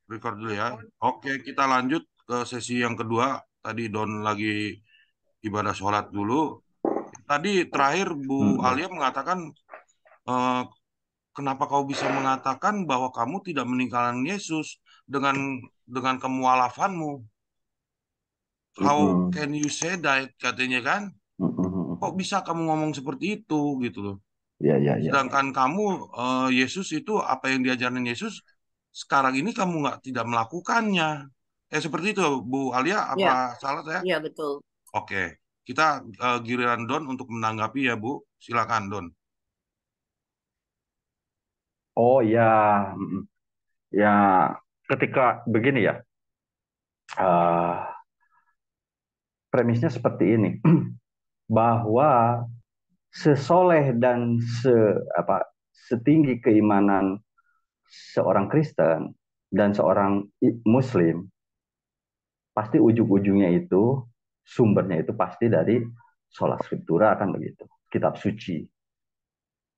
Record dulu ya. Oke, kita lanjut ke sesi yang kedua. Tadi Don lagi ibadah sholat dulu. Tadi terakhir Bu Mm-mm. Alia mengatakan, eh, kenapa kau bisa mengatakan bahwa kamu tidak meninggalkan Yesus dengan kemualafanmu? How Mm-mm. can you say that? Katanya kan. Kok Mm-mm. bisa kamu ngomong seperti itu gitu loh. Ya, ya, ya. Sedangkan kamu Yesus itu apa yang diajarin Yesus sekarang ini kamu nggak tidak melakukannya. Seperti itu Bu Alia, apa Ya, salah saya? ya betul. Oke, kita giliran Don untuk menanggapi ya Bu. Silakan Don. Oh ya, mm-mm. Ya, ketika begini ya, eh, premisnya seperti ini, bahwa sesoleh dan apa setinggi keimanan seorang Kristen dan seorang Muslim, pasti ujung-ujungnya itu sumbernya itu pasti dari sola scriptura, kan begitu, kitab suci.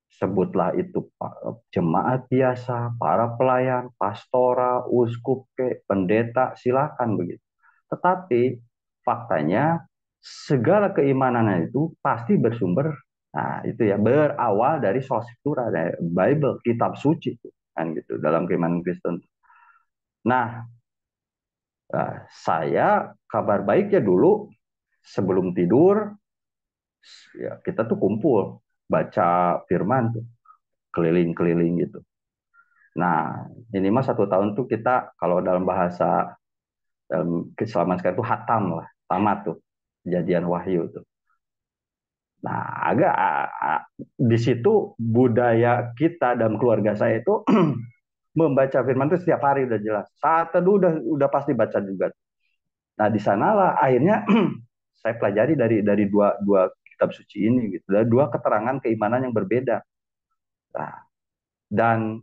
Sebutlah itu jemaat biasa, para pelayan, pastora, uskup, pendeta, silakan begitu. Tetapi faktanya segala keimanan itu pasti bersumber, nah itu ya, berawal dari sola scriptura, dari Bible, kitab suci kan gitu dalam keimanan Kristen. Nah, saya kabar baiknya dulu sebelum tidur ya kita tuh kumpul baca firman tuh keliling-keliling gitu. Nah, ini mah 1 tahun tuh kita kalau dalam bahasa dalam keislaman sekarang tuh hatam lah, tamat tuh kejadian wahyu tuh. Nah, agak di situ budaya kita dan keluarga saya itu membaca firman itu setiap hari udah jelas. Saat teduh udah pasti baca juga. Nah, di sanalah akhirnya saya pelajari dari dua dua kitab suci ini gitu. Dari dua keterangan keimanan yang berbeda. Nah, dan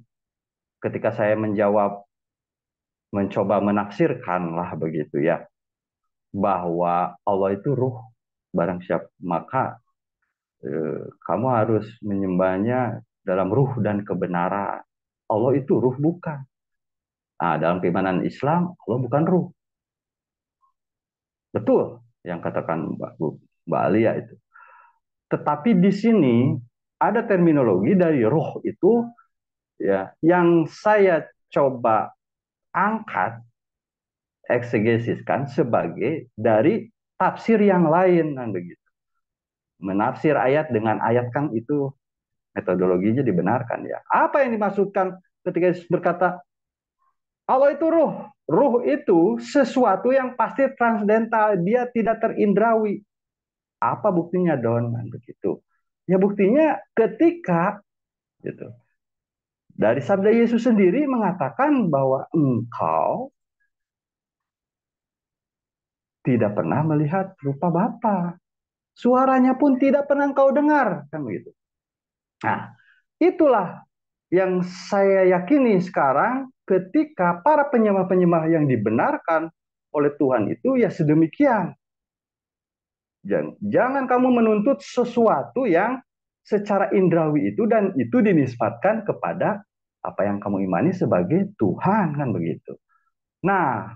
ketika saya mencoba menafsirkan lah begitu ya, bahwa Allah itu ruh, barang siapa maka kamu harus menyembahnya dalam ruh dan kebenaran. Allah itu ruh bukan. Nah, dalam keimanan Islam Allah bukan ruh. Betul yang katakan Mbak Alia itu. Tetapi di sini ada terminologi dari roh itu ya yang saya coba angkat eksegesiskan sebagai dari tafsir yang lain kan begitu. Menafsir ayat dengan ayat kan itu metodologinya dibenarkan ya. Apa yang dimaksudkan ketika Yesus berkata Allah itu ruh? Ruh itu sesuatu yang pasti transdental, dia tidak terindrawi. Apa buktinya Don? Kan begitu. Ya buktinya ketika gitu. Dari sabda Yesus sendiri mengatakan bahwa engkau tidak pernah melihat rupa Bapa. Suaranya pun tidak pernah engkau dengar, kan begitu. Nah, itulah yang saya yakini sekarang ketika para penyembah-penyembah yang dibenarkan oleh Tuhan itu ya sedemikian. Jangan kamu menuntut sesuatu yang secara indrawi itu dan itu dinisbatkan kepada apa yang kamu imani sebagai Tuhan, kan begitu. Nah,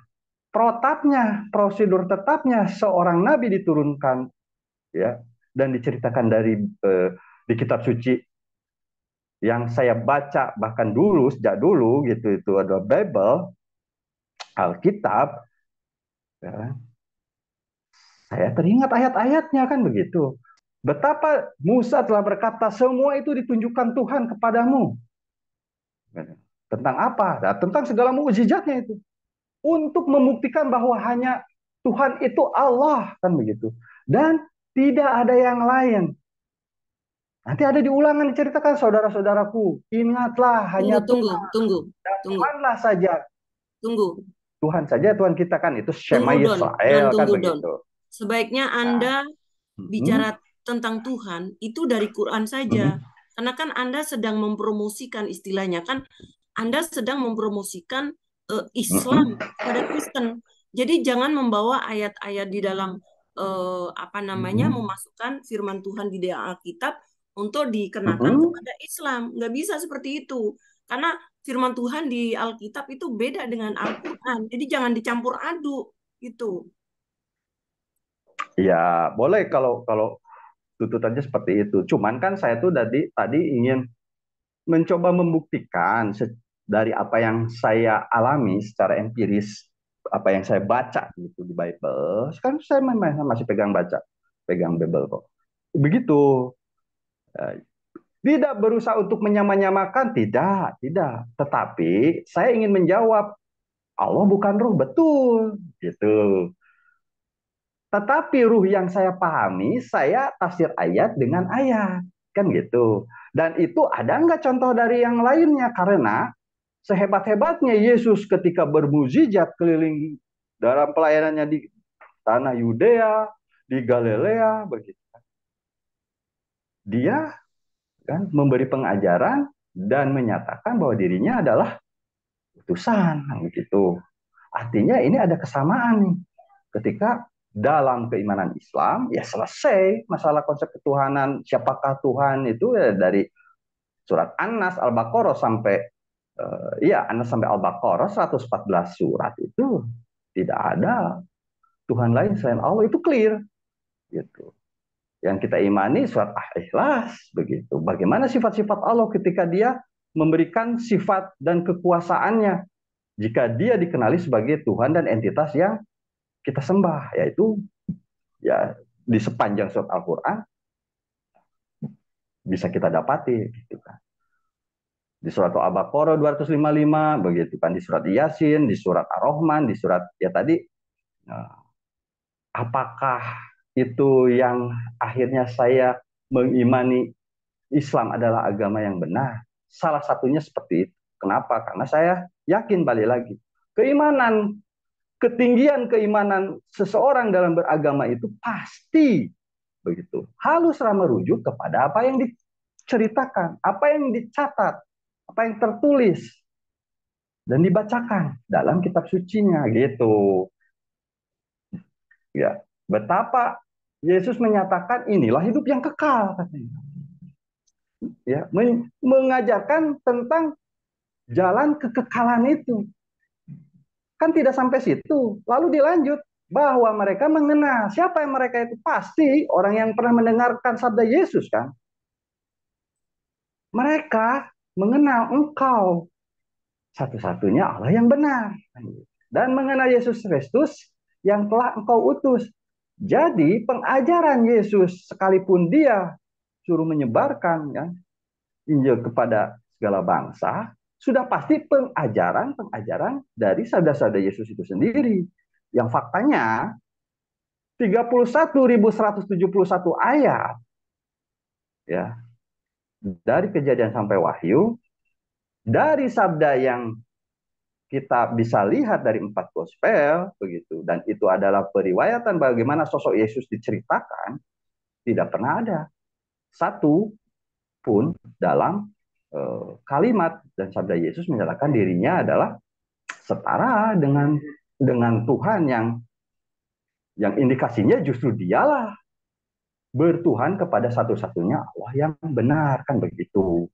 protapnya, prosedur tetapnya seorang nabi diturunkan ya dan diceritakan dari di kitab suci yang saya baca bahkan dulu sejak dulu gitu itu adalah Bible, Alkitab ya. Saya teringat ayat-ayatnya kan begitu. Betapa Musa telah berkata semua itu ditunjukkan Tuhan kepadamu. Tentang apa? Nah, tentang segala mukjizatnya itu untuk membuktikan bahwa hanya Tuhan itu Allah kan begitu. Dan tidak ada yang lain. Nanti ada di ulangan diceritakan saudara-saudaraku, ingatlah Tunggu, hanya tunggu, Tuhan tunggu, dan tunggu, Tuhanlah saja. tunggu, Tuhan saja Tuhan kita kan itu Shema tunggu Don, Don, Yisrael kan tunggu Don. begitu. Sebaiknya Nah, Anda bicara tentang Tuhan itu dari Quran saja. Karena kan Anda sedang mempromosikan istilahnya kan Anda sedang mempromosikan Islam pada Kristen. Jadi jangan membawa ayat-ayat di dalam apa namanya memasukkan firman Tuhan di dalam Alkitab untuk dikenakan kepada Islam. Nggak bisa seperti itu. Karena firman Tuhan di Alkitab itu beda dengan Al-Quran. Jadi jangan dicampur aduk gitu. Ya, boleh kalau kalau tuntutannya seperti itu. Cuman kan saya tuh tadi ingin mencoba membuktikan dari apa yang saya alami secara empiris, apa yang saya baca gitu di Bible. Sekarang saya masih pegang baca, pegang Bible kok. Begitu. Eh, Tidak berusaha untuk menyamakan, tidak. Tetapi saya ingin menjawab, Allah bukan ruh, betul, gitu. Tetapi ruh yang saya pahami, saya tafsir ayat dengan ayat, kan gitu. Dan itu ada nggak contoh dari yang lainnya? Karena sehebat-hebatnya Yesus ketika bermujizat keliling dalam pelayanannya di tanah Yudea, di Galilea, begitu. Dia kan memberi pengajaran dan menyatakan bahwa dirinya adalah utusan, begitu. Artinya ini ada kesamaan nih. Ketika dalam keimanan Islam, ya selesai masalah konsep ketuhanan, siapakah Tuhan itu ya dari surat An-Nas, Al-Baqarah sampai An-Nas sampai Al-Baqarah 114 surat itu tidak ada Tuhan lain selain Allah, itu clear gitu. Yang kita imani surat Al-Ikhlas begitu. Bagaimana sifat-sifat Allah ketika dia memberikan sifat dan kekuasaannya jika dia dikenali sebagai Tuhan dan entitas yang kita sembah, yaitu ya di sepanjang surat Al-Quran bisa kita dapati gitu kan. Di surat Al-Baqarah 255 begitu kan, di surat Yasin, di surat Ar-Rahman, di surat ya tadi, apakah itu yang akhirnya saya mengimani Islam adalah agama yang benar? Salah satunya seperti itu. Kenapa? Karena saya yakin, balik lagi, keimanan, ketinggian keimanan seseorang dalam beragama itu pasti begitu halus ramah merujuk kepada apa yang diceritakan, apa yang dicatat, apa yang tertulis dan dibacakan dalam kitab sucinya gitu. Ya, betapa Yesus menyatakan inilah hidup yang kekal katanya. Ya, mengajarkan tentang jalan kekekalan itu. Kan tidak sampai situ. Lalu dilanjut bahwa mereka mengenal. Siapa yang mereka itu? Pasti orang yang pernah mendengarkan sabda Yesus kan. Mereka mengenal engkau satu-satunya Allah yang benar. Dan mengenal Yesus Kristus yang telah engkau utus. Jadi pengajaran Yesus sekalipun dia suruh menyebarkan ya, Injil kepada segala bangsa, sudah pasti pengajaran dari sabda-sabda Yesus itu sendiri. Yang faktanya 31.171 ayat ya, dari Kejadian sampai Wahyu, dari sabda yang kita bisa lihat dari 4 gospel begitu, dan itu adalah periwayatan bagaimana sosok Yesus diceritakan, tidak pernah ada satu pun dalam kalimat dan sabda Yesus menyatakan dirinya adalah setara dengan Tuhan yang indikasinya justru dialah bertuhan kepada satu-satunya Allah yang benar, kan begitu.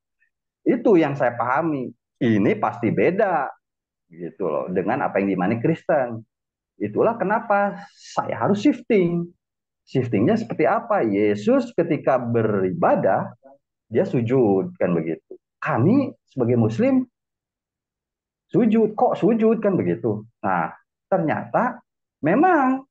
Itu yang saya pahami. Ini pasti beda gitu loh dengan apa yang dimani Kristen. Itulah kenapa saya harus shifting. Shiftingnya seperti apa? Yesus ketika beribadah dia sujud, kan begitu. Kami sebagai Muslim sujud, kok sujud, kan begitu. Nah, ternyata memang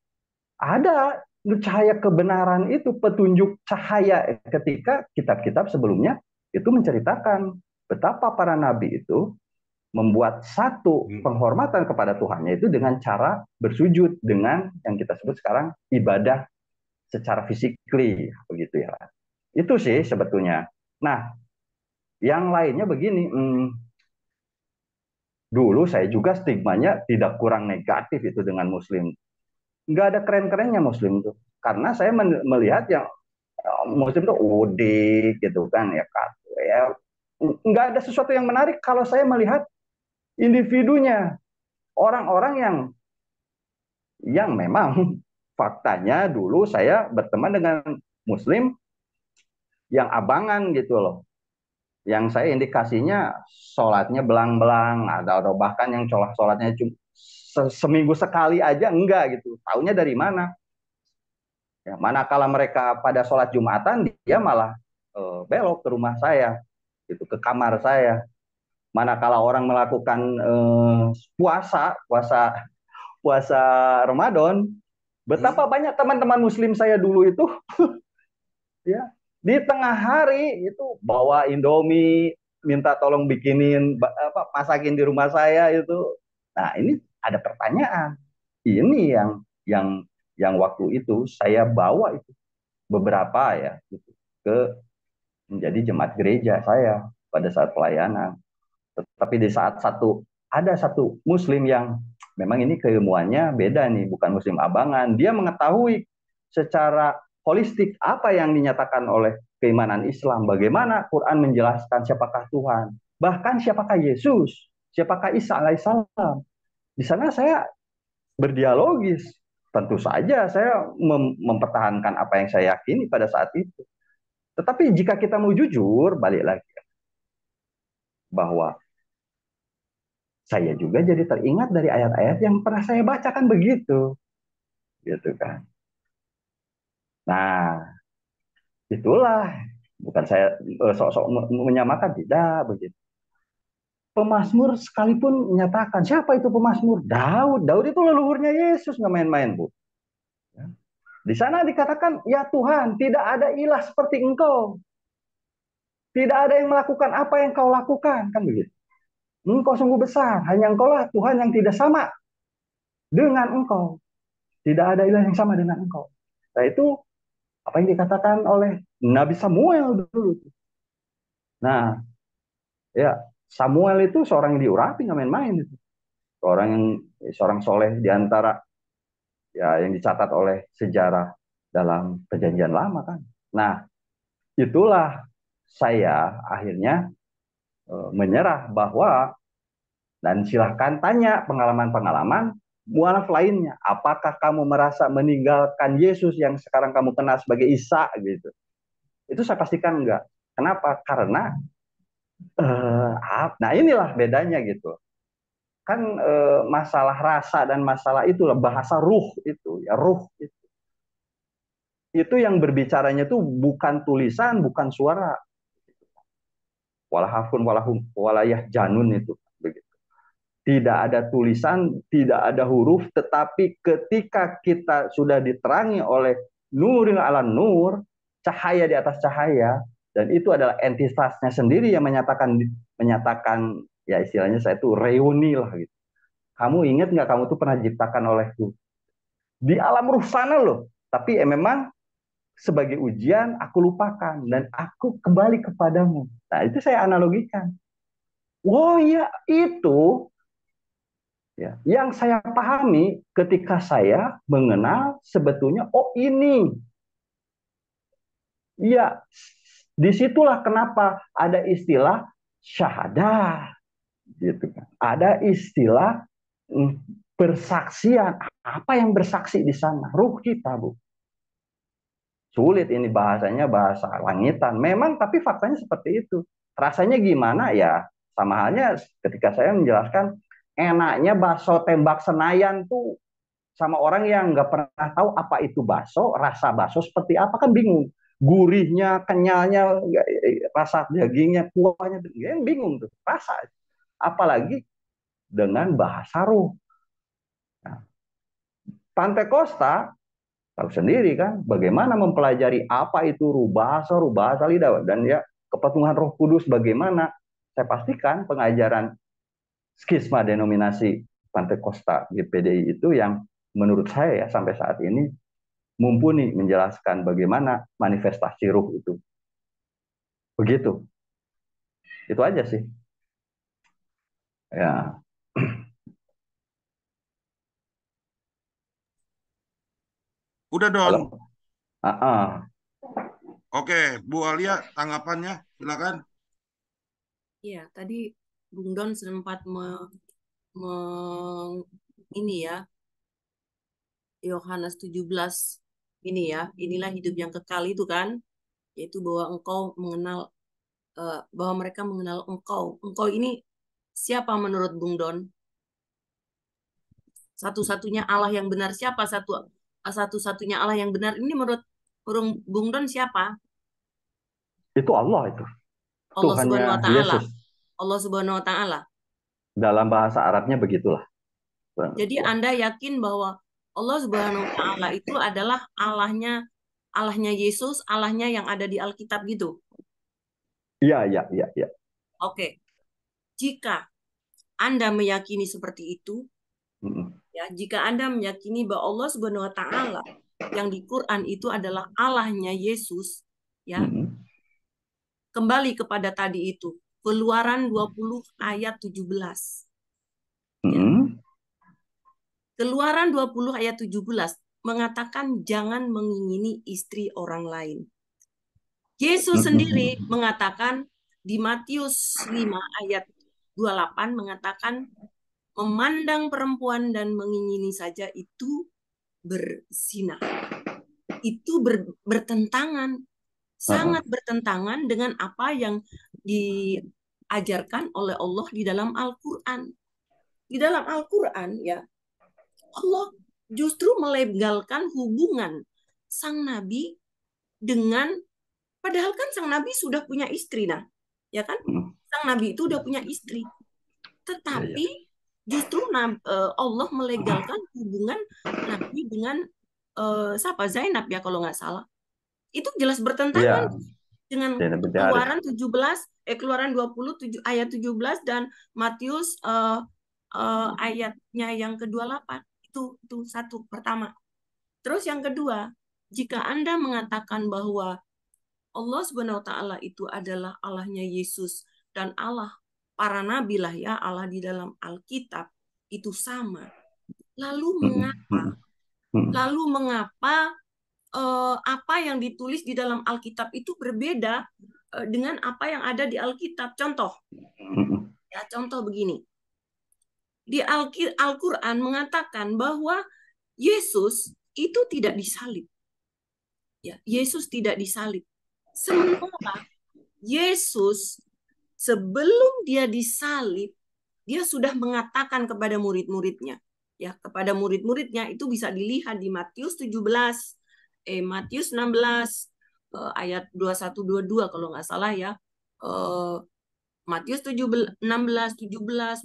ada cahaya kebenaran itu, petunjuk cahaya ketika kitab-kitab sebelumnya itu menceritakan betapa para nabi itu membuat satu penghormatan kepada Tuhannya itu dengan cara bersujud, dengan yang kita sebut sekarang ibadah secara fisikly, begitu ya. Itu sih sebetulnya. Nah, yang lainnya begini, dulu saya juga stigmanya tidak kurang negatif itu dengan Muslim. Nggak ada keren-kerennya Muslim tuh. Karena saya melihat yang Muslim tuh udik gitu kan ya, nggak ada sesuatu yang menarik kalau saya melihat individunya, orang-orang yang memang faktanya dulu saya berteman dengan Muslim yang abangan gitu loh. Yang saya indikasinya sholatnya belang-belang, ada bahkan yang sholatnya cuma seminggu sekali aja enggak gitu. Taunya dari mana? Ya, manakala mereka pada sholat Jumatan, dia malah belok ke rumah saya, gitu, ke kamar saya. Manakala orang melakukan puasa, puasa, puasa Ramadan, betapa banyak teman-teman Muslim saya dulu itu, ya, di tengah hari itu bawa Indomie, minta tolong bikinin apa, masakin di rumah saya itu. Nah, ini ada pertanyaan. Ini yang yang waktu itu saya bawa itu beberapa ya gitu, ke menjadi jemaat gereja saya pada saat pelayanan. Tetapi di saat ada satu muslim yang memang ini keilmuannya beda nih, bukan muslim abangan. Dia mengetahui secara holistik apa yang dinyatakan oleh keimanan Islam, bagaimana Quran menjelaskan siapakah Tuhan, bahkan siapakah Yesus, siapakah Isa alaihissalam. Di sana saya berdialogis. Tentu saja saya mempertahankan apa yang saya yakini pada saat itu. Tetapi jika kita mau jujur, balik lagi bahwa saya juga jadi teringat dari ayat-ayat yang pernah saya bacakan begitu, gitu kan. Nah, itulah bukan saya sok-sok menyamakan, tidak begitu. Pemazmur sekalipun menyatakan siapa itu pemazmur? Daud. Daud itu leluhurnya Yesus, nggak main-main, Bu. Ya. Di sana dikatakan, ya Tuhan, tidak ada ilah seperti Engkau. Tidak ada yang melakukan apa yang Kau lakukan, kan begitu. Engkau sungguh besar, hanya Engkaulah Tuhan yang tidak sama dengan Engkau. Tidak ada ilah yang sama dengan Engkau. Nah, itu apa yang dikatakan oleh Nabi Samuel dulu. Nah, ya, Samuel itu seorang yang diurapi, nggak main-main itu. Seorang soleh di antara ya yang dicatat oleh sejarah dalam perjanjian lama kan. Nah, itulah saya akhirnya menyerah bahwa, dan silahkan tanya pengalaman-pengalaman mualaf lainnya. Apakah kamu merasa meninggalkan Yesus yang sekarang kamu kenal sebagai Isa gitu? Itu saya pastikan enggak. Kenapa? Karena nah inilah bedanya gitu. Kan masalah rasa dan masalah itulah bahasa ruh itu ya, ruh itu yang berbicaranya tuh bukan tulisan, bukan suara. Walahafun walahum walayah janun itu begitu. Tidak ada tulisan, tidak ada huruf, tetapi ketika kita sudah diterangi oleh nuril ala nur, cahaya di atas cahaya, dan itu adalah entitasnya sendiri yang menyatakan ya istilahnya saya itu reuni lah gitu. Kamu ingat nggak kamu tuh pernah diciptakan olehku di alam ruh sana loh. Tapi memang sebagai ujian aku lupakan dan aku kembali kepadamu. Nah itu saya analogikan. Oh ya itu ya, yang saya pahami ketika saya mengenal sebetulnya, oh ini, ya, disitulah kenapa ada istilah syahadah, gitu kan. Ada istilah bersaksian. Apa yang bersaksi di sana? Ruh kita, Bu. Sulit ini bahasanya, bahasa langitan. Memang, tapi faktanya seperti itu. Rasanya gimana ya? Sama halnya ketika saya menjelaskan enaknya bakso tembak Senayan tuh sama orang yang nggak pernah tahu apa itu bakso, rasa bakso seperti apa kan bingung. Gurihnya, kenyalnya, rasa dagingnya, kuahnya, yang bingung tuh rasa. Apalagi dengan bahasa ruh. Nah, Pantai Costa tahu sendiri kan bagaimana mempelajari apa itu ruh bahasa lidah, dan ya kepenuhan Roh Kudus bagaimana. Saya pastikan pengajaran skisma denominasi Pantai Costa GPDI itu yang menurut saya ya, sampai saat ini mumpuni menjelaskan bagaimana manifestasi ruh itu. Begitu. Itu aja sih. Ya. Udah Don. Halo. Oke, Bu Alia, tanggapannya silakan. Iya, tadi Bung Don sempat me- ini ya, Yohanes 17 ini ya, inilah hidup yang kekal itu kan, yaitu bahwa engkau mengenal bahwa mereka mengenal Engkau. Engkau ini siapa menurut Bung Don? Satu-satunya Allah yang benar siapa? Satu-satunya Allah yang benar ini menurut Bung Don siapa? Itu Allah itu. Allah Subhanahu wa Tuhannya taala. Yesus. Allah Subhanahu wa taala. Dalam bahasa Arabnya begitulah. Jadi Anda yakin bahwa Allah Subhanahu wa taala itu adalah Allahnya Yesus, Allahnya yang ada di Alkitab gitu. Iya, iya, iya, iya. Oke. Jika Anda meyakini seperti itu, ya, jika Anda meyakini bahwa Allah Subhanahu wa taala yang di Quran itu adalah Allahnya Yesus, ya. Kembali kepada tadi itu, Keluaran 20 ayat 17. Ya. Keluaran 20 ayat 17 mengatakan jangan mengingini istri orang lain. Yesus sendiri mengatakan di Matius 5 ayat 28 mengatakan memandang perempuan dan mengingini saja itu berzina. Itu bertentangan, sangat bertentangan dengan apa yang diajarkan oleh Allah di dalam Al-Quran. Di dalam Al-Quran, ya, Allah justru melegalkan hubungan sang nabi dengan, padahal kan sang nabi sudah punya istri, nah, ya kan? Sang nabi itu udah punya istri, tetapi justru Allah melegalkan hubungan nabi dengan siapa? Zainab ya kalau nggak salah. Itu jelas bertentangan dengan Keluaran 20 ayat 17 dan Matius ayatnya yang ke-28. Itu satu pertama. Terus yang kedua, jika Anda mengatakan bahwa Allah Subhanahu wa taala itu adalah Allahnya Yesus dan Allah para nabi lah ya, Allah di dalam Alkitab itu sama. Lalu mengapa apa yang ditulis di dalam Alkitab itu berbeda dengan apa yang ada di Alkitab? Contoh. Ya, contoh begini. Di Al-Quran mengatakan bahwa Yesus itu tidak disalib. Ya, Yesus tidak disalib. Sementara Yesus sebelum dia disalib, dia sudah mengatakan kepada murid-muridnya. Ya, kepada murid-muridnya itu bisa dilihat di Matius 16 ayat 21-22 kalau nggak salah ya. Matius 16, 17,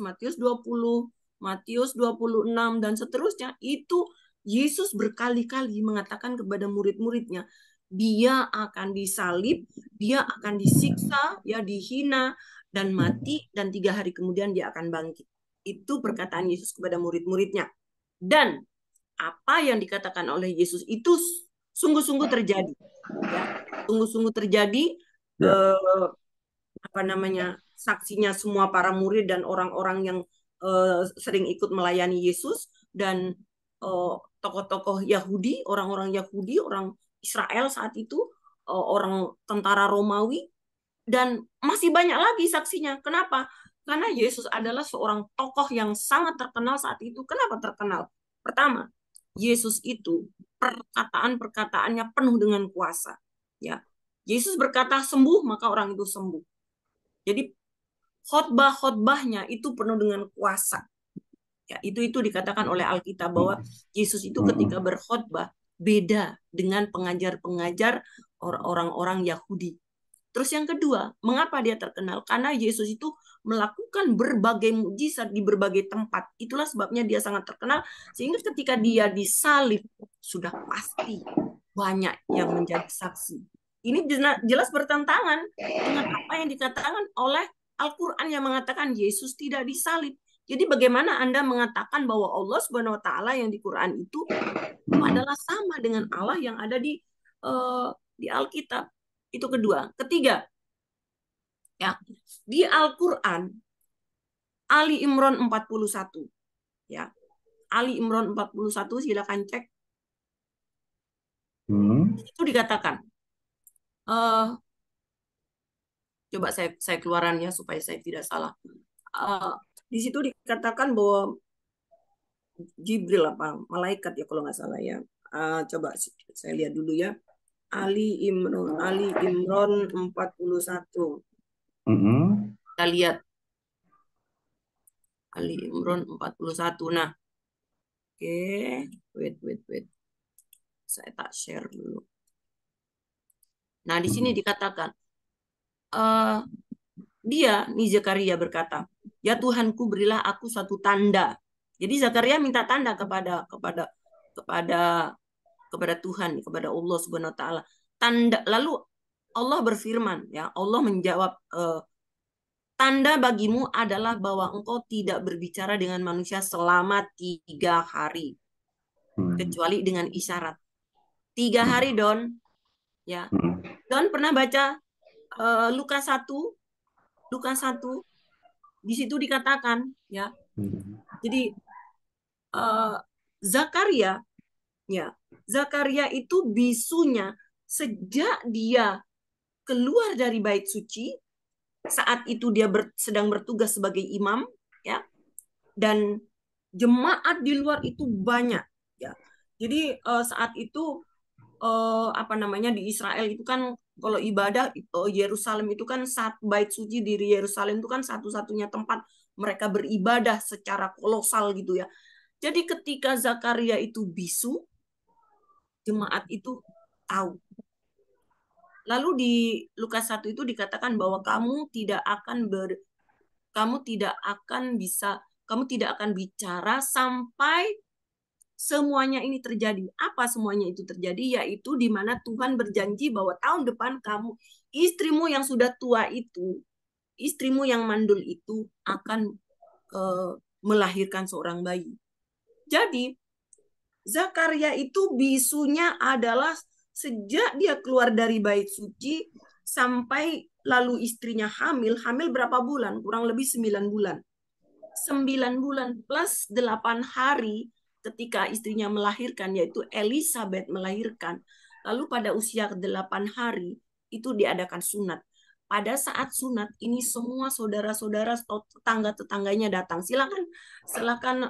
Matius 20, Matius 26 dan seterusnya, itu Yesus berkali-kali mengatakan kepada murid-muridnya, dia akan disalib, dia akan disiksa, ya dihina dan mati, dan 3 hari kemudian dia akan bangkit. Itu perkataan Yesus kepada murid-muridnya. Dan apa yang dikatakan oleh Yesus itu sungguh-sungguh terjadi. Ya, sungguh-sungguh terjadi. Saksinya semua para murid dan orang-orang yang sering ikut melayani Yesus dan tokoh-tokoh Yahudi, orang-orang Yahudi, orang Israel saat itu, orang tentara Romawi, dan masih banyak lagi saksinya. Kenapa? Karena Yesus adalah seorang tokoh yang sangat terkenal saat itu. Kenapa terkenal? Pertama, Yesus itu perkataan-perkataannya penuh dengan kuasa. Ya, Yesus berkata sembuh, maka orang itu sembuh. Jadi khotbah-khotbahnya itu penuh dengan kuasa. Ya, itu dikatakan oleh Alkitab bahwa Yesus itu ketika berkhotbah beda dengan pengajar-pengajar orang-orang Yahudi. Terus yang kedua, mengapa dia terkenal? Karena Yesus itu melakukan berbagai mukjizat di berbagai tempat. Itulah sebabnya dia sangat terkenal, sehingga ketika dia disalib sudah pasti banyak yang menjadi saksi. Ini jelas bertentangan dengan apa yang dikatakan oleh Al-Quran yang mengatakan Yesus tidak disalib. Jadi bagaimana Anda mengatakan bahwa Allah Subhanahu wa taala yang di Quran itu adalah sama dengan Allah yang ada di Alkitab? Itu kedua. Ketiga, ya, di Al-Quran Ali Imran 41. Ya. Ali Imran 41 silakan cek. Itu dikatakan coba saya keluaran ya supaya saya tidak salah. Di situ dikatakan bahwa Jibril apa malaikat ya kalau nggak salah ya. Coba saya lihat dulu ya. Ali Imran 41. Mm-mm. Kita lihat Ali Imran 41. Nah, oke. Wait. Saya tak share dulu. Nah, di sini dikatakan, eh nih Zakaria berkata, ya Tuhanku, berilah aku satu tanda. Jadi Zakaria minta tanda kepada kepada Tuhan, kepada Allah Subhanahu wa taala. Tanda, lalu Allah berfirman, ya, Allah menjawab, tanda bagimu adalah bahwa engkau tidak berbicara dengan manusia selama 3 hari, kecuali dengan isyarat. 3 hari, Don. Ya, Don pernah baca Lukas 1, Lukas 1, di situ dikatakan, ya. Jadi Zakaria, ya, Zakaria itu bisunya sejak dia keluar dari bait suci, saat itu dia sedang bertugas sebagai imam, ya, dan jemaat di luar itu banyak, ya. Jadi saat itu apa namanya, di Israel itu kan kalau ibadah, Yerusalem itu kan bait suci di Yerusalem itu kan satu-satunya tempat mereka beribadah secara kolosal gitu ya. Jadi ketika Zakaria itu bisu, jemaat itu tahu. Lalu di Lukas 1 itu dikatakan bahwa kamu tidak akan bicara sampai semuanya ini terjadi. Apa semuanya itu terjadi? Yaitu di mana Tuhan berjanji bahwa tahun depan istrimu yang sudah tua itu, istrimu yang mandul itu akan melahirkan seorang bayi. Jadi Zakaria itu bisunya adalah sejak dia keluar dari bait suci sampai lalu istrinya hamil berapa bulan? Kurang lebih 9 bulan. 9 bulan plus 8 hari ketika istrinya melahirkan, yaitu Elizabeth melahirkan. Lalu pada usia 8 hari itu diadakan sunat. Pada saat sunat ini semua saudara-saudara atau tetangga-tetangganya datang. Silakan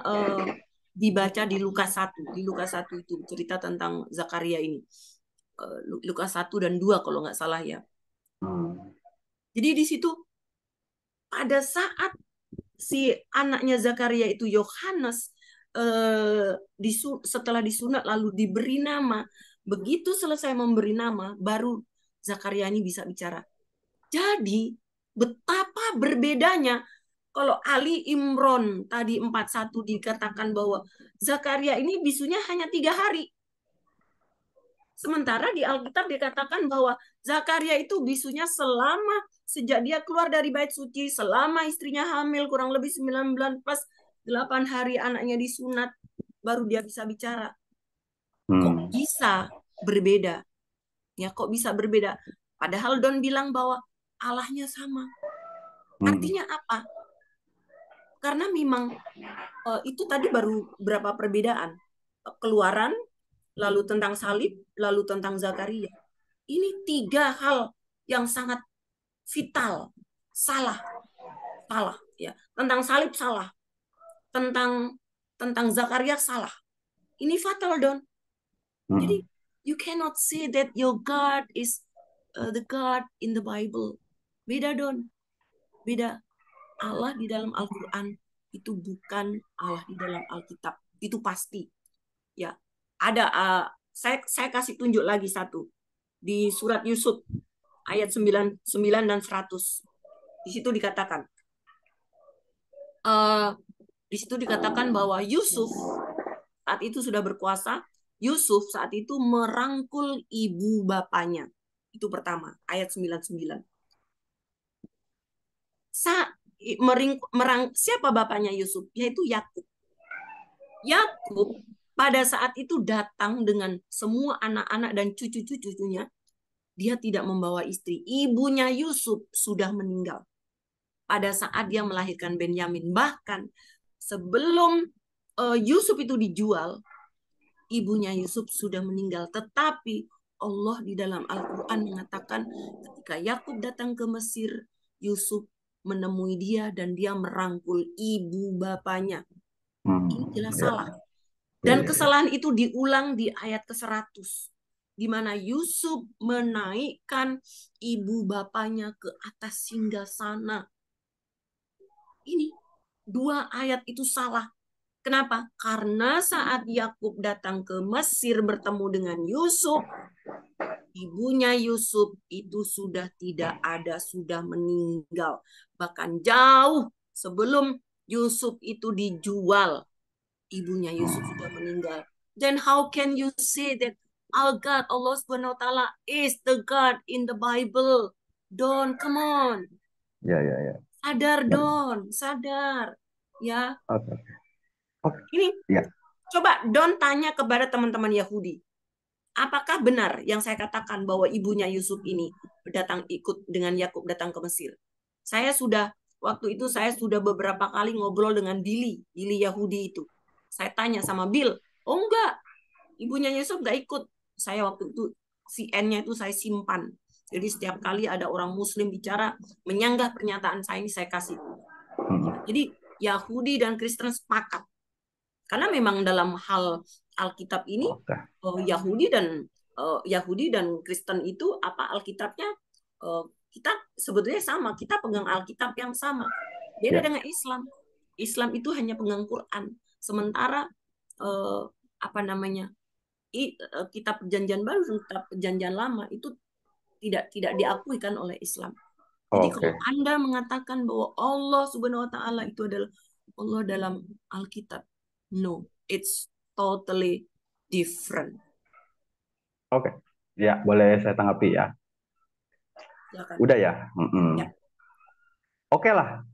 dibaca di Lukas 1. Di Lukas 1 itu cerita tentang Zakaria ini. Lukas 1 dan 2 kalau nggak salah ya. Jadi di situ pada saat si anaknya Zakaria itu Yohanes setelah disunat lalu diberi nama, begitu selesai memberi nama baru Zakaria ini bisa bicara. Jadi betapa berbedanya kalau Ali Imran tadi 41 dikatakan bahwa Zakaria ini bisunya hanya 3 hari. Sementara di Alkitab dikatakan bahwa Zakaria itu bisunya sejak dia keluar dari bait suci, selama istrinya hamil kurang lebih 9 bulan pas 8 hari anaknya disunat, baru dia bisa bicara. Kok bisa berbeda? Ya, kok bisa berbeda? Padahal Don bilang bahwa Allahnya sama. Artinya apa? Karena memang itu tadi baru berapa perbedaan. Keluaran, lalu tentang salib, lalu tentang Zakaria. Ini 3 hal yang sangat vital. Salah ya. Tentang salib salah. Tentang Zakaria salah. Ini fatal, Don. Jadi you cannot say that your God is the God in the Bible. Beda, Don. Beda. Allah di dalam Al-Quran itu bukan Allah di dalam Alkitab. Itu pasti. Ya. Ada saya kasih tunjuk lagi satu. Di surat Yusuf ayat 99 dan 100. Di situ dikatakan bahwa Yusuf saat itu sudah berkuasa. Yusuf saat itu merangkul ibu bapaknya. Itu pertama, ayat 99. Siapa bapaknya Yusuf? Yaitu Yakub. Yakub pada saat itu datang dengan semua anak-anak dan cucu-cucunya. Dia tidak membawa istri. Ibunya Yusuf sudah meninggal pada saat dia melahirkan Benyamin. Bahkan sebelum Yusuf itu dijual, ibunya Yusuf sudah meninggal. Tetapi Allah di dalam Al-Quran mengatakan ketika Yakub datang ke Mesir, Yusuf menemui dia dan dia merangkul ibu bapaknya. Ini jelas salah. Dan kesalahan itu diulang di ayat ke-100. di mana Yusuf menaikkan ibu bapaknya ke atas singgasana. Ini dua ayat itu salah. Kenapa? Karena saat Yakub datang ke Mesir bertemu dengan Yusuf, ibunya Yusuf itu sudah tidak ada, sudah meninggal. Bahkan jauh sebelum Yusuf itu dijual, ibunya Yusuf sudah meninggal. Then how can you say that our God, Allah Subhanahu wa taala is the God in the Bible? Don, come on. Ya, ya, ya. Sadar, Don, sadar. Ya. Oke. Oke. Ini Ya. coba Don tanya kepada teman-teman Yahudi. Apakah benar yang saya katakan bahwa ibunya Yusuf ini ikut dengan Yakub datang ke Mesir? Waktu itu saya sudah beberapa kali ngobrol dengan Billy Yahudi itu. Saya tanya sama Bill, oh enggak, ibunya Yusuf enggak ikut. Saya waktu itu VN-nya itu saya simpan. Jadi setiap kali ada orang Muslim bicara, menyanggah pernyataan saya ini saya kasih. Jadi Yahudi dan Kristen sepakat. Karena memang dalam hal Alkitab ini Yahudi dan Kristen itu Alkitabnya kita sebetulnya sama, kita pegang Alkitab yang sama. Beda dengan Islam. Islam itu hanya pegang Quran. Sementara kitab Perjanjian Baru dan kitab Perjanjian Lama itu tidak diakui kan oleh Islam. Jadi kalau Anda mengatakan bahwa Allah Subhanahu wa taala itu adalah Allah dalam Alkitab, no, it's totally different. Oke. Ya, boleh saya tanggapi ya. Silakan. Udah ya? Ya. Oke lah.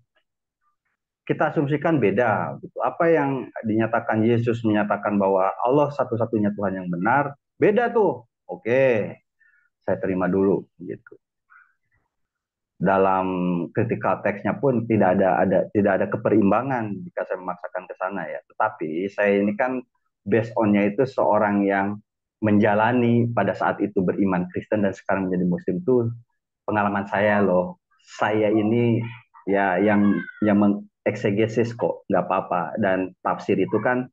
Kita asumsikan beda. Apa yang dinyatakan Yesus menyatakan bahwa Allah satu-satunya Tuhan yang benar, beda tuh. Oke, saya terima dulu gitu. Dalam critical text-nya pun tidak ada keperimbangan jika saya memaksakan ke sana ya. Tetapi saya ini kan based on-nya itu seorang yang menjalani pada saat itu beriman Kristen dan sekarang menjadi Muslim tuh pengalaman saya loh. Saya ini ya yang mengeksegesis kok nggak apa-apa, dan tafsir itu kan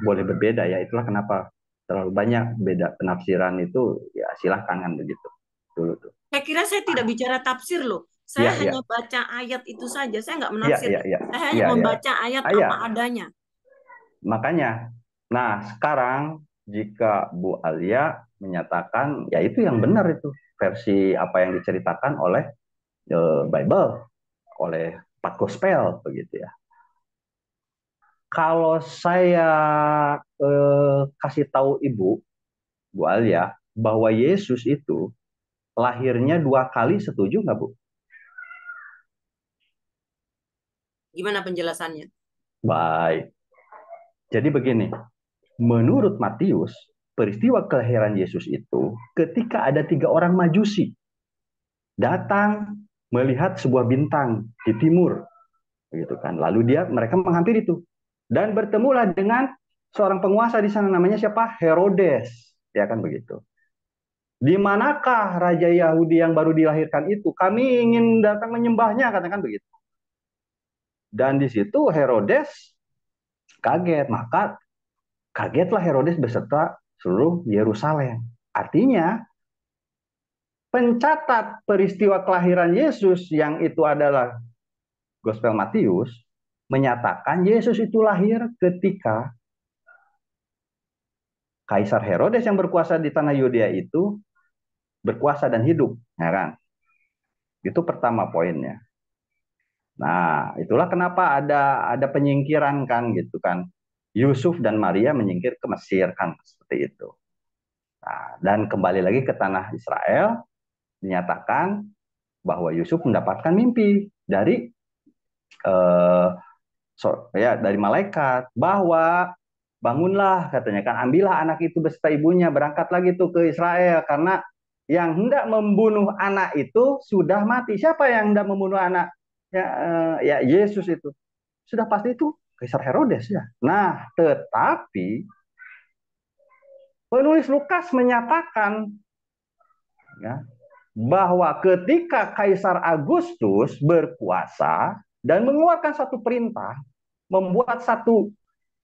boleh berbeda ya. Itulah kenapa terlalu banyak beda penafsiran itu, ya silahkan kan begitu dulu tuh. Saya kira saya tidak bicara tafsir loh. Saya hanya baca ayat itu saja. Saya nggak menafsir. Saya hanya membaca ayat apa adanya. Makanya, nah sekarang jika Bu Alia menyatakan ya itu yang benar, itu versi apa yang diceritakan oleh Bible, oleh 4 gospel begitu ya. Kalau saya kasih tahu Ibu, Bu Alia, bahwa Yesus itu lahirnya 2 kali, setuju nggak Bu? Gimana penjelasannya? Baik. Jadi begini, menurut Matius, peristiwa kelahiran Yesus itu ketika ada 3 orang Majusi datang melihat sebuah bintang di timur, begitu kan. Lalu mereka menghampiri itu dan bertemulah dengan seorang penguasa di sana, namanya siapa? Herodes, ya kan begitu. Di manakah raja Yahudi yang baru dilahirkan itu? Kami ingin datang menyembahnya, katakan begitu. Dan di situ Herodes kaget, maka kagetlah Herodes beserta seluruh Yerusalem. Artinya pencatat peristiwa kelahiran Yesus yang itu adalah Gospel Matius menyatakan Yesus itu lahir ketika Kaisar Herodes yang berkuasa di tanah Yudea itu berkuasa dan hidup, ya kan? Itu pertama poinnya. Nah, itulah kenapa ada penyingkiran kan gitu kan. Yusuf dan Maria menyingkir ke Mesir kan, seperti itu. Nah, dan kembali lagi ke tanah Israel, dinyatakan bahwa Yusuf mendapatkan mimpi dari dari malaikat bahwa bangunlah, katanya kan, ambillah anak itu beserta ibunya, berangkat lagi tuh ke Israel karena yang hendak membunuh anak itu sudah mati. Siapa yang hendak membunuh anak? Ya Yesus itu. Sudah pasti itu Kaisar Herodes ya. Nah, tetapi penulis Lukas menyatakan ya, bahwa ketika Kaisar Agustus berkuasa dan mengeluarkan satu perintah, membuat satu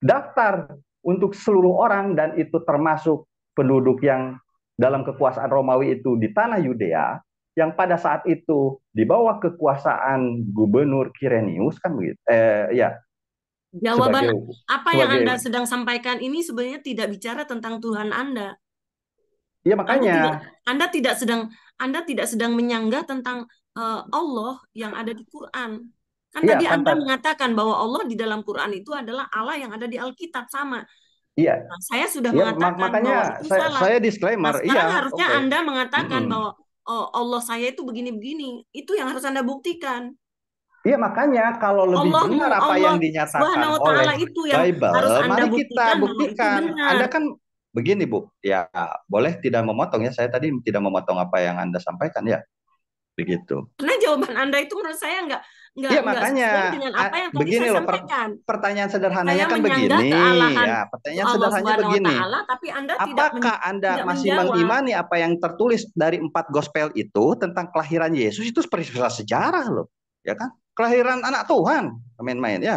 daftar untuk seluruh orang, dan itu termasuk penduduk yang dalam kekuasaan Romawi itu di tanah Yudea, yang pada saat itu di bawah kekuasaan Gubernur Quirinius kan begitu. Ya, Jawaban sebagai apa yang Anda sebagai sedang sampaikan ini sebenarnya tidak bicara tentang Tuhan Anda. ya Anda makanya tidak Anda tidak sedang Anda tidak sedang menyanggah tentang Allah yang ada di Quran. Kan iya tadi kan Anda mengatakan bahwa Allah di dalam Quran itu adalah Allah yang ada di Alkitab sama. iya Nah, saya sudah iya mengatakan makanya bahwa itu salah. saya Nah, disclaimer iya sekarang harusnya oke. Anda mengatakan Mm-mm. bahwa oh, Allah saya itu begini-begini. Itu yang harus Anda buktikan. Iya makanya kalau lebih Allahmu, benar apa Allah yang dinyatakan Subhanahu wa oleh taala itu yang harus Bible, Anda mari kita buktikan bahwa itu buktikan. benar. Anda kan begini Bu, ya boleh tidak memotong ya. Saya tadi tidak memotong apa yang Anda sampaikan ya, begitu. Karena jawaban Anda itu menurut saya Iya nggak makanya sesuai dengan apa yang tadi begini saya loh sampaikan. pertanyaan Saya sederhananya kan menyanggah begini kealahan ya. Pertanyaan Allah sederhananya Subhanahu wa begini. taala, tapi Anda Apakah Anda tidak masih menjawab. mengimani apa yang tertulis dari 4 gospel itu tentang kelahiran Yesus itu peristiwa sejarah loh, ya kan? Kelahiran anak Tuhan, main-main ya.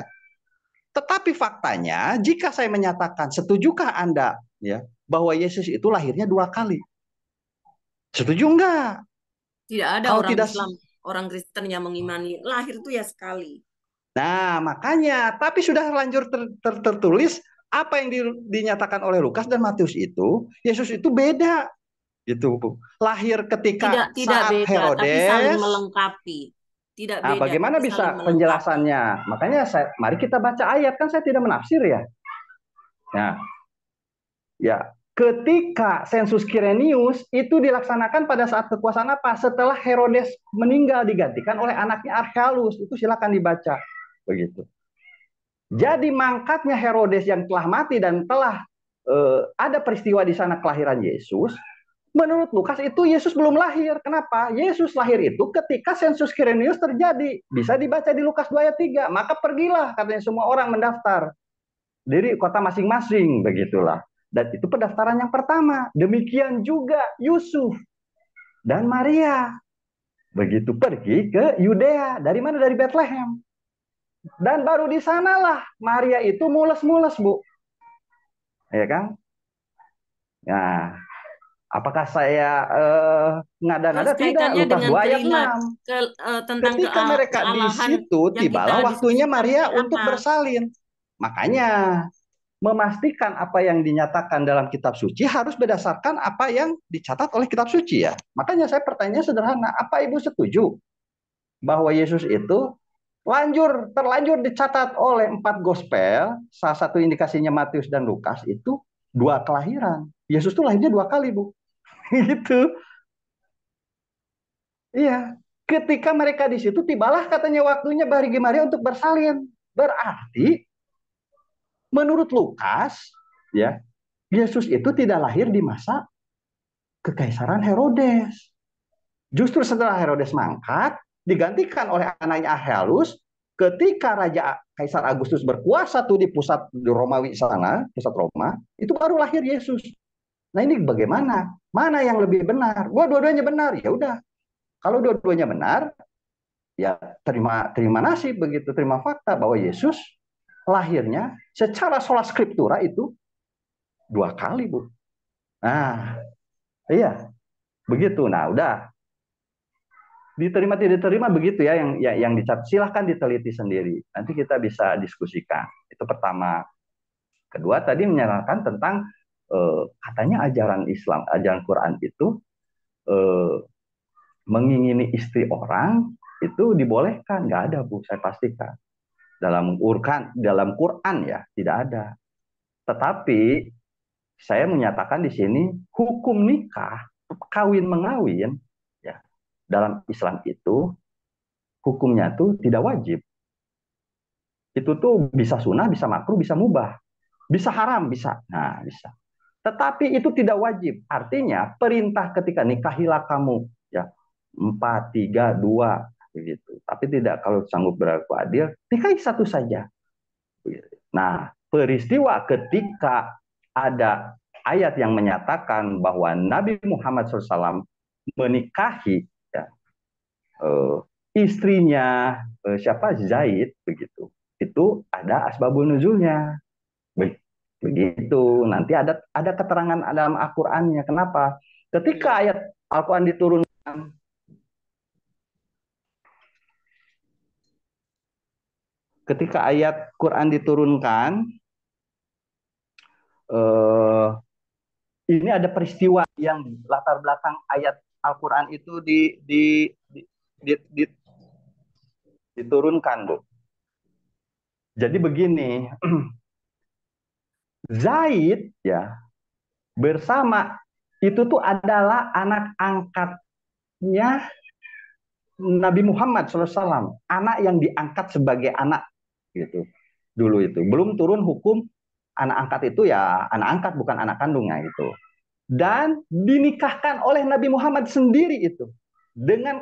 Tetapi faktanya, jika saya menyatakan, setujukah Anda ya bahwa Yesus itu lahirnya 2 kali? Setuju enggak? Tidak ada Kalau orang tidak, Islam, orang Kristen yang mengimani lahir itu ya sekali. nah makanya, tapi sudah lanjut tertulis apa yang dinyatakan oleh Lukas dan Matius itu, Yesus itu beda gitu. Lahir ketika Tidak saat beda, tapi saling Herodes. melengkapi. Tidak Nah, beda, bagaimana tapi saling bisa melengkapi. penjelasannya? Makanya mari kita baca ayat, kan saya tidak menafsir ya. Nah, ya, ketika sensus Quirinius itu dilaksanakan pada saat kekuasaan apa? Setelah Herodes meninggal digantikan oleh anaknya Archelaus. Itu silakan dibaca. Begitu. Jadi mangkatnya Herodes yang telah mati dan telah ada peristiwa di sana kelahiran Yesus. Menurut Lukas itu Yesus belum lahir. Kenapa? Yesus lahir itu ketika sensus Quirinius terjadi. Bisa dibaca di Lukas 2 ayat 3. Maka pergilah katanya semua orang mendaftar dari kota masing-masing, begitulah. Dan itu pendaftaran yang pertama. Demikian juga Yusuf dan Maria. Begitu pergi ke Yudea. Dari mana? Dari Bethlehem. Dan baru di sanalah Maria itu mules-mules, Bu. Ya kan? Nah, apakah saya Terus ngada-ngada? Tidak. kaitannya Lukas dengan 2 ayat 6. tentang Ketika mereka di kealahan situ, yang tibalah kita waktunya diskusikan ini Maria untuk apa? bersalin. Makanya memastikan apa yang dinyatakan dalam kitab suci harus berdasarkan apa yang dicatat oleh kitab suci ya. Makanya saya pertanyaan sederhana, apa Ibu setuju bahwa Yesus itu terlanjur dicatat oleh 4 gospel, salah satu indikasinya Matius dan Lukas itu 2 kelahiran. Yesus itu lahirnya 2 kali, Bu. Gitu. Iya. Ketika mereka di situ, tibalah katanya waktunya bagi Maria untuk bersalin. Berarti menurut Lukas, ya, Yesus itu tidak lahir di masa kekaisaran Herodes. Justru setelah Herodes mangkat, digantikan oleh anaknya Archelaus, ketika Raja Kaisar Agustus berkuasa tuh di pusat di Romawi sana, pusat Roma, itu baru lahir Yesus. Nah ini bagaimana? Mana yang lebih benar? Dua-duanya benar. Ya udah, kalau dua-duanya benar, ya terima nasib begitu, terima fakta bahwa Yesus lahirnya secara sola scriptura itu 2 kali, Bu. Nah, iya, begitu. Nah, udah diterima tidak diterima begitu ya yang dicatat. Silahkan diteliti sendiri. Nanti kita bisa diskusikan. Itu pertama. Kedua tadi menyatakan tentang katanya ajaran Islam, ajaran Quran itu eh, mengingini istri orang itu dibolehkan. Nggak ada, Bu, saya pastikan. Dalam Quran ya tidak ada. Tetapi saya menyatakan di sini hukum nikah, kawin mengawin ya, dalam Islam itu hukumnya tuh tidak wajib. Itu tuh bisa sunnah, bisa makruh, bisa mubah, bisa haram, bisa. Nah, bisa. Tetapi itu tidak wajib. Artinya perintah ketika nikahilah kamu ya 4, 3, 2 begitu. Tapi tidak kalau sanggup berlaku adil, nikahi satu saja. Nah, peristiwa ketika ada ayat yang menyatakan bahwa Nabi Muhammad SAW menikahi ya, istrinya siapa Zaid begitu. Itu ada asbabun nuzulnya. Begitu. Nanti ada keterangan dalam Al-Qur'annya. Kenapa? Ketika ayat Al-Qur'an diturunkan, ketika ayat Quran diturunkan, eh, ini ada peristiwa yang latar belakang ayat Al-Quran itu di, diturunkan, Bu. Jadi begini, Zaid ya bersama itu tuh adalah anak angkatnya Nabi Muhammad SAW, anak yang diangkat sebagai anak gitu. Dulu itu belum turun hukum anak angkat itu ya anak angkat bukan anak kandungnya itu. Dan dinikahkan oleh Nabi Muhammad sendiri itu dengan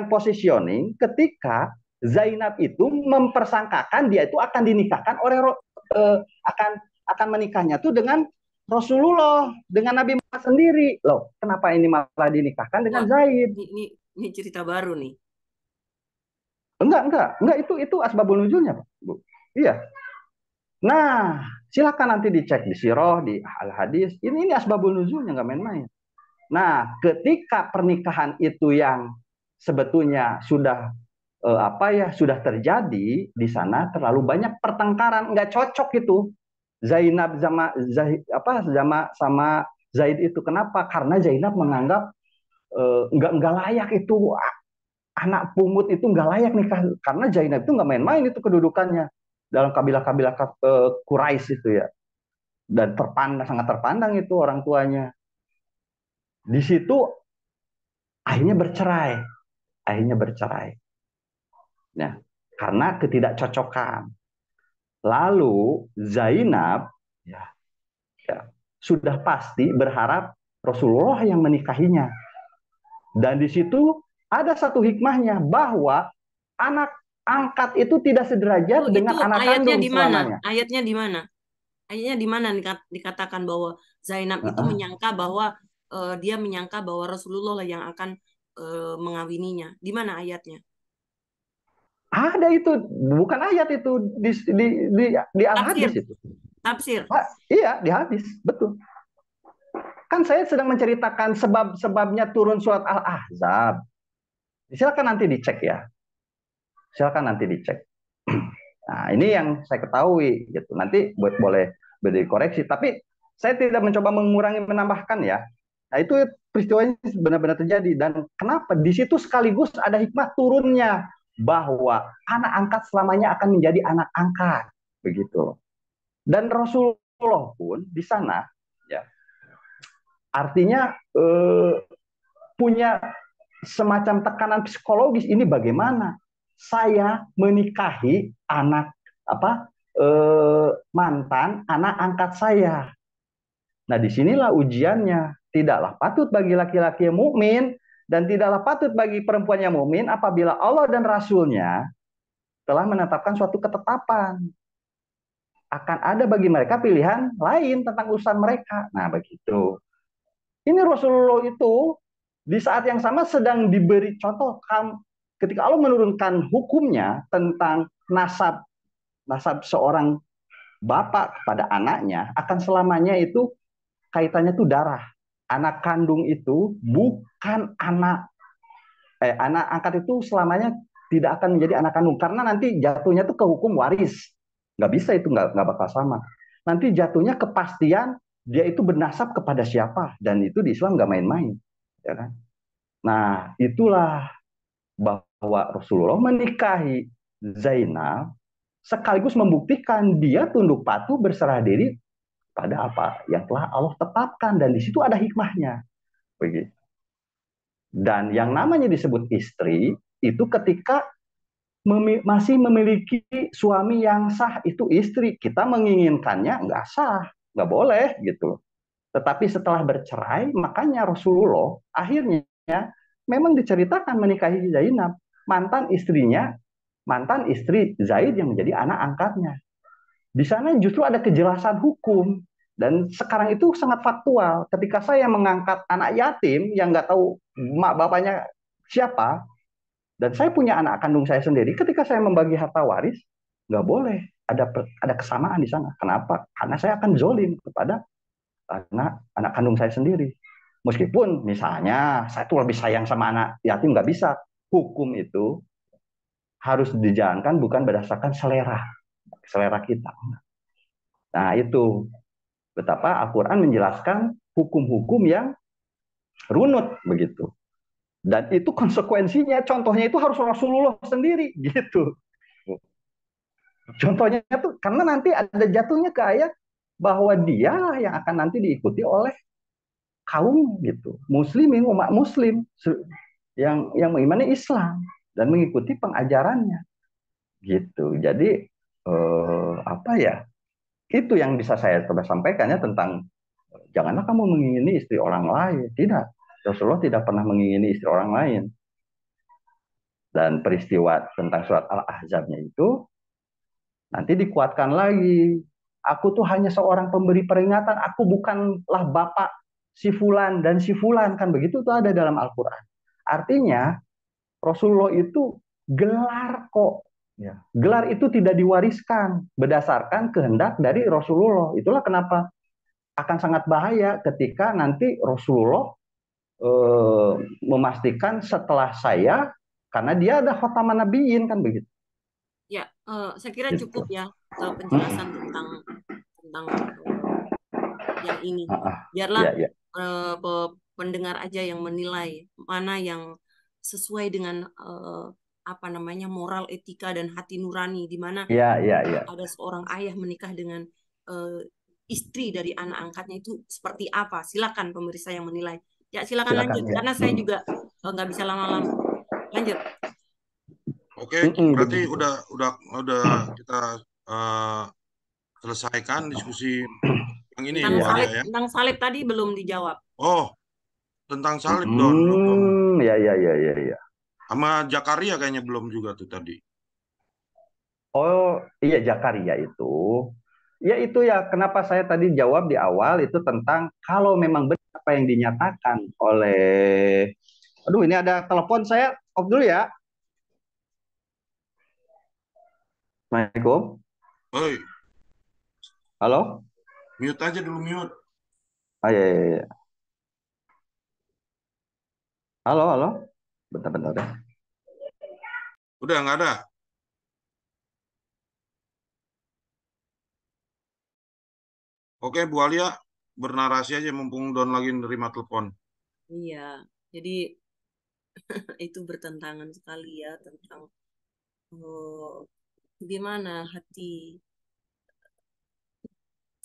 positioning ketika Zainab itu mempersangkakan dia itu akan dinikahkan oleh akan menikahnya tuh dengan Rasulullah, dengan Nabi Muhammad sendiri. Loh, kenapa ini malah dinikahkan dengan Wah, Zaid? ini cerita baru nih. Enggak, itu asbabun nuzulnya, Pak. Bu. Iya. Nah, silakan nanti dicek di Sirah, di Al-Hadis. Ini asbabun nuzulnya nggak main-main. Nah, ketika pernikahan itu yang sebetulnya sudah sudah terjadi di sana terlalu banyak pertengkaran, nggak cocok itu Zainab sama Zaid itu. Kenapa? Karena Zainab menganggap nggak layak itu anak pungut itu nggak layak nikah karena Zainab itu nggak main-main itu kedudukannya dalam kabilah-kabilah Quraisy itu ya dan sangat terpandang itu orang tuanya. Di situ akhirnya bercerai, akhirnya bercerai. Nah, karena ketidakcocokan. Lalu Zainab ya, ya sudah pasti berharap Rasulullah yang menikahinya. Dan di situ ada satu hikmahnya bahwa anak angkat itu tidak sederajat Itu dengan anak ayatnya kandung di mana? selamanya. Ayatnya di mana? Ayatnya di mana dikatakan bahwa Zainab itu menyangka bahwa dia menyangka bahwa Rasulullah lah yang akan mengawininya. Di mana ayatnya? Ada itu, bukan ayat itu di Tafsir, Al-Hadis itu. tafsir. Iya, di hadis, betul. Kan saya sedang menceritakan sebab-sebabnya turun surat Al-Ahzab. Silakan nanti dicek ya. Silakan nanti dicek. Nah, ini yang saya ketahui gitu. Nanti boleh dikoreksi, tapi saya tidak mencoba mengurangi menambahkan ya. Nah, itu peristiwanya benar-benar terjadi dan kenapa di situ sekaligus ada hikmah turunnya bahwa anak angkat selamanya akan menjadi anak angkat begitu. Dan Rasulullah pun di sana ya artinya punya semacam tekanan psikologis ini bagaimana saya menikahi anak mantan anak angkat saya. Nah, disinilah ujiannya. Tidaklah patut bagi laki-laki yang mukmin dan tidaklah patut bagi perempuan yang mukmin apabila Allah dan Rasulnya telah menetapkan suatu ketetapan. Akan ada bagi mereka pilihan lain tentang urusan mereka. Nah, begitu. Ini Rasulullah itu di saat yang sama sedang diberi contoh ketika Allah menurunkan hukumnya tentang nasab seorang bapak kepada anaknya akan selamanya itu kaitannya tuh darah. Anak kandung itu bukan anak angkat itu selamanya tidak akan menjadi anak kandung karena nanti jatuhnya tuh ke hukum waris. Nggak bisa itu nggak bakal sama. Nanti jatuhnya kepastian dia itu bernasab kepada siapa dan itu di Islam nggak main-main, ya kan? Nah itulah bahwa Rasulullah menikahi Zainab sekaligus membuktikan dia tunduk patuh berserah diri pada apa yang telah Allah tetapkan dan di situ ada hikmahnya begitu. Dan yang namanya disebut istri itu ketika masih memiliki suami yang sah itu istri. Kita menginginkannya nggak sah, nggak boleh gitu. Tetapi setelah bercerai, makanya Rasulullah akhirnya memang diceritakan menikahi Zainab, mantan istrinya, mantan istri Zaid yang menjadi anak angkatnya. Di sana justru ada kejelasan hukum dan sekarang itu sangat faktual. Ketika saya mengangkat anak yatim yang nggak tahu mak bapaknya siapa, dan saya punya anak kandung saya sendiri, ketika saya membagi harta waris, nggak boleh. ada kesamaan di sana. Kenapa? Karena saya akan zolim kepada anak kandung saya sendiri. Meskipun misalnya saya tuh lebih sayang sama anak yatim, nggak bisa. Hukum itu harus dijalankan bukan berdasarkan selera kita. Nah itu betapa Al-Quran menjelaskan hukum-hukum yang runut begitu. Dan itu konsekuensinya, contohnya itu harus Rasulullah sendiri gitu. Contohnya tuh karena nanti ada jatuhnya ke ayat bahwa dia yang akan nanti diikuti oleh kaum gitu, muslimin, umat muslim yang mengimani Islam dan mengikuti pengajarannya gitu. Jadi apa ya? Itu yang bisa saya coba sampaikan ya tentang janganlah kamu mengingini istri orang lain. Tidak. Rasulullah tidak pernah mengingini istri orang lain. Dan peristiwa tentang surat Al-Ahzabnya itu nanti dikuatkan lagi. Aku tuh hanya seorang pemberi peringatan. Aku bukanlah bapak si fulan dan si fulan. Kan begitu tuh ada dalam Al-Quran. Artinya Rasulullah itu gelar kok. Ya. Gelar itu tidak diwariskan berdasarkan kehendak dari Rasulullah. Itulah kenapa akan sangat bahaya ketika nanti Rasulullah eh, memastikan setelah saya, karena dia ada khotaman nabiyyin kan begitu. Ya, saya kira Gitu. cukup ya penjelasan tentang yang ini. Biarlah Ya, ya. pendengar aja yang menilai mana yang sesuai dengan apa namanya moral, etika dan hati nurani, di mana Ya, ya, ya. ada seorang ayah menikah dengan istri dari anak angkatnya itu seperti apa. Silakan pemirsa yang menilai. Ya, silakan Silakan lanjut ya. karena saya juga nggak bisa lama-lama. Lanjut. Oke, berarti Begitu. udah kita eh, selesaikan diskusi yang ini Tentang Bu Iya. Alia salib, ya. tentang salib tadi belum dijawab. Oh, tentang salib Don belum. Ya, ya, ya, ya, ya. Sama Jakaria kayaknya belum juga tuh tadi. Oh, iya Jakaria itu. Ya itu ya kenapa saya tadi jawab di awal itu tentang kalau memang benar apa yang dinyatakan oleh. Aduh, ini ada telepon, saya off dulu ya. Assalamualaikum. Oi, Halo. mute aja dulu mute. Oh, iya, iya, iya. Halo, halo. Bentar-bentar ya. Udah nggak ada. Oke, Bu Alia bernarasi aja mumpung Don lagi nerima telepon. Iya, jadi itu bertentangan sekali ya tentang gimana hati.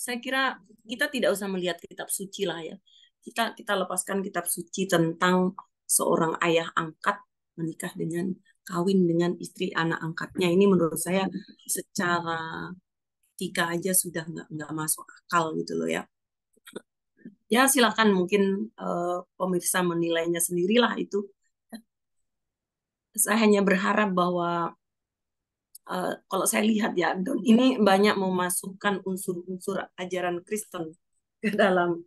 Saya kira kita tidak usah melihat kitab suci lah ya. Kita lepaskan kitab suci tentang seorang ayah angkat menikah dengan kawin dengan istri anak angkatnya. Ini menurut saya secara etika aja sudah nggak masuk akal gitu loh ya. Ya silakan mungkin pemirsa menilainya sendirilah itu. Saya hanya berharap bahwa kalau saya lihat ya, Don, ini banyak memasukkan unsur-unsur ajaran Kristen ke dalam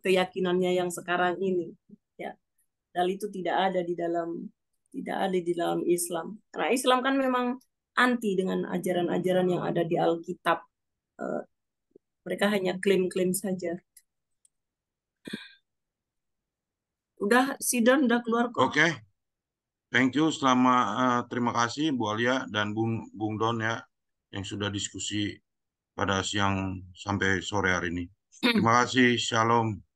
keyakinannya yang sekarang ini. Ya, dan itu tidak ada di dalam Islam. Karena Islam kan memang anti dengan ajaran-ajaran yang ada di Alkitab. Eh, Mereka hanya klaim-klaim saja. Udah, Sidon udah keluar kok. Oke, thank you. Terima kasih Bu Alia dan Bung Don ya yang sudah diskusi pada siang sampai sore hari ini. Terima kasih. Shalom.